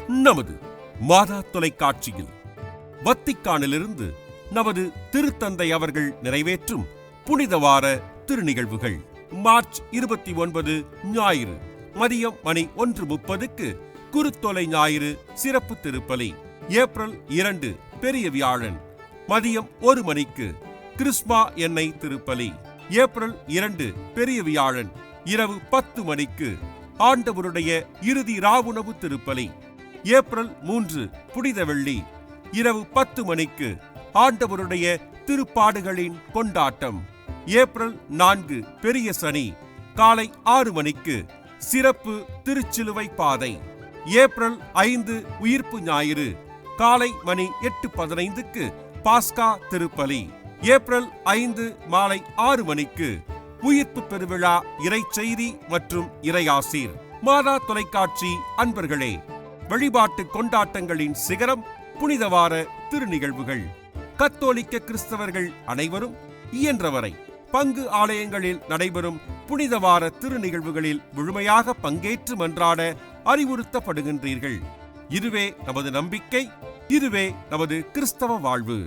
நமது மாதா தொலைக்காட்சியில் வத்திக்கானிலிருந்து நமது திருத்தந்தை அவர்கள் நிறைவேற்றும் புனித வார திருநிகழ்வுகள். மார்ச் 29 ஞாயிறு மதியம் மணி 1:30 குருத்தொலை ஞாயிறு சிறப்பு திருப்பலி. ஏப்ரல் 2 பெரிய வியாழன் மதியம் 1 மணிக்கு கிறிஸ்மா எண்ணெய் திருப்பலி. ஏப்ரல் 2 பெரிய வியாழன் இரவு 10 மணிக்கு ஆண்டவருடைய இறுதி ராவுணவு திருப்பலி. ஏப்ரல் 3 புனித வெள்ளி இரவு 10 மணிக்கு ஆண்டவருடைய திருப்பாடுகளின் கொண்டாட்டம். ஏப்ரல் 4 பெரிய சனி காலை 6 மணிக்கு சிறப்பு திருச்சிலுவை பாதை. ஏப்ரல் 5 உயிர்ப்பு ஞாயிறு காலை மணி 8:15 பாஸ்கா திருப்பலி. ஏப்ரல் 5 மாலை 6 மணிக்கு உயிர்ப்பு பெருவிழா இறைச்செய்தி மற்றும் இறையாசீர். மாதா தொலைக்காட்சி அன்பர்களே, வழிபாட்டு கொண்டாட்டங்களின் சிகரம் புனித வார திருநிகழ்வுகள். கத்தோலிக்க கிறிஸ்தவர்கள் அனைவரும் இயன்றவரை பங்கு ஆலயங்களில் நடைபெறும் புனித வார திருநிகழ்வுகளில் முழுமையாக பங்கேற்று மன்றாட அறிவுறுத்தப்படுகின்றீர்கள். இதுவே நமது நம்பிக்கை, இதுவே நமது கிறிஸ்தவ வாழ்வு.